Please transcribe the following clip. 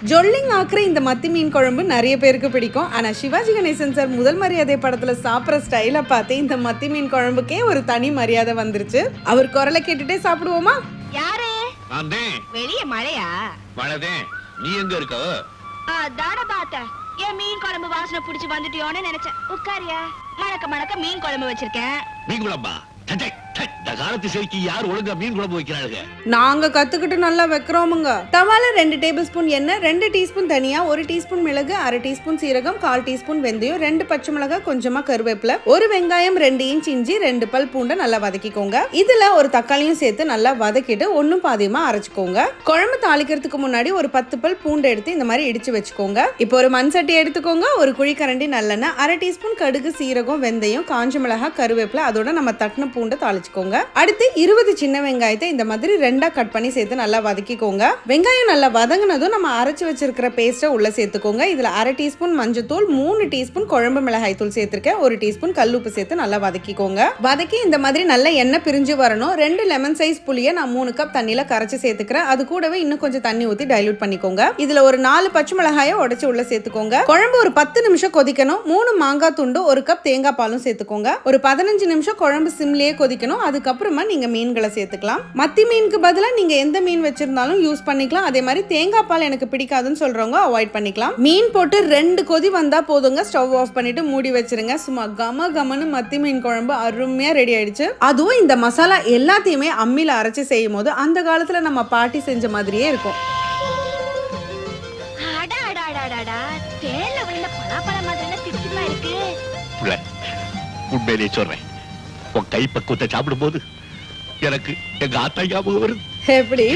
ஜொல்லிங் ஆக்குற இந்த மத்தி மீன் குழம்பு நிறைய பேருக்கு பிடிக்கும். ஆனா சிவாஜி கணேசன் சார் முதல் மரியாதை படத்துல சாப்பிட்ற ஸ்டைல பார்த்து இந்த மத்தி மீன் குழம்புக்கே ஒரு தனி மரியாதை வந்துருச்சு. அவர் குரலை கேட்டுட்டே சாப்பிடுவோமா? யாரு? வெளிய மழையா? மழைதே. நீ எங்க இருக்க? தான பாத்த. ஏன் மீன் குழம்பு வாசனை புடிச்சு வந்துட்டியோன்னு நினைச்சேன். உட்காரியா? மணக்க மணக்க மீன் குழம்பு வச்சிருக்கேன். மீன் குழம்பா? இந்த காலத்து சரிக்கு யார் ஒழுங்கா மீன் குழம்பு வைக்கிறாங்க? நாங்க கத்துக்கிட்டு நல்லா வைக்கிறோமுங்க. தவால 2 டேபிள் ஸ்பூன் எண்ணெய், 2 டீஸ்பூன் தனியா, 1 டீஸ்பூன் மிளகு, 1/2 டீஸ்பூன் சீரகம், 1/4 டீஸ்பூன் வெந்தயம், 2 பச்சை மிளகாய், கொஞ்சமா கருவேப்பிலை, 1 வெங்காயம், 2 இன்ச் இஞ்சி, 2 பல் பூண்டை நல்லா வதக்கிக்கோங்க. இதுல ஒரு தக்காளியும் சேர்த்து நல்லா வதக்கிட்டு ஒன்னும் பாதியமா அரைச்சுக்கோங்க. குழம்பு தாளிக்கிறதுக்கு முன்னாடி ஒரு 10 பல் பூண்டு எடுத்து இந்த மாதிரி இடிச்சு வச்சுக்கோங்க. இப்போ ஒரு மண் சட்டி எடுத்துக்கோங்க. ஒரு குழிக்கரண்டி நல்லெண்ணெய், 1/2 டீஸ்பூன் கடுகு, சீரகம், வெந்தயம், காஞ்ச மிளகாய், கருவேப்பிலை, அதோட நம்ம தட்டின பூண்டை தாளிச்சுக்கோங்க. அடுத்து 20 சின்ன வெங்காயத்தை இந்த மாதிரி 2ஆ கட் பண்ணி சேர்த்து நல்லா வதக்கிக்கோங்க. வெங்காயம் நல்லா வதங்கினதும் நம்ம அரைச்சு வச்சிருக்கிற பேஸ்ட்டை உள்ள சேர்த்துக்கோங்க. இதுல 1/2 டீஸ்பூன் மஞ்சத்தூள், 3 டீஸ்பூன் குழம்பு மிளகாய் தூள் சேர்த்திருக்கேன். 1 டீஸ்பூன் கல்லுப்பு சேர்த்து நல்லா வதக்கிக்கோங்க. வதக்கி இந்த மாதிரி நல்ல எண்ணெய் பிரிஞ்சு வரணும். 2 லெமன் சைஸ் புளியை நான் 3 கப் தண்ணியில கரைச்சு சேர்த்துக்கிறேன். அது கூடவே இன்னும் கொஞ்சம் தண்ணி ஊத்தி டைலூட் பண்ணிக்கோங்க. இதுல ஒரு 4 பச்சை மிளகாயை உடைச்சு உள்ள சேர்த்துக்கோங்க. குழம்பு ஒரு 10 நிமிஷம் கொதிக்கணும். 3 மாங்காய் துண்டு, 1 கப் தேங்காய் பாலும் சேர்த்துக்கோங்க. ஒரு 15 நிமிஷம் குழம்பு சிம்லயே கொதிக்கணும். அதுக்கப்புறமா நீங்க மீன்களை சேர்த்துக்கலாம். மத்தி மீனுக்கு பதிலா நீங்க எந்த மீன் வச்சிருந்தாலும் யூஸ் பண்ணிக்கலாம். அதே மாதிரி தேங்காய் பால் எனக்கு பிடிக்காதுன்னு சொல்றவங்க அவாய்ட் பண்ணிக்கலாம். மீன் போட்டு 2 கொதி வந்தா போதுங்க. ஸ்டவ் ஆஃப் பண்ணிட்டு மூடி வச்சிருங்க. சும்மா கம கமன்னு மத்தி மீன் குழம்பு அருமையா ரெடி ஆயிடுச்சு. அதுவும் இந்த மசாலா எல்லாத்தையுமே அம்மியில அரைச்சு செய்யும் போது அந்த காலத்துல நம்ம பாட்டி செஞ்ச மாதிரியே இருக்கும். உண்மையிலே சொல்றேன், உன் கை பக்குவத்தை சாப்பிடும் போது எனக்கு எங்க ஆத்தா ஞாபகம் வருது. எப்படி?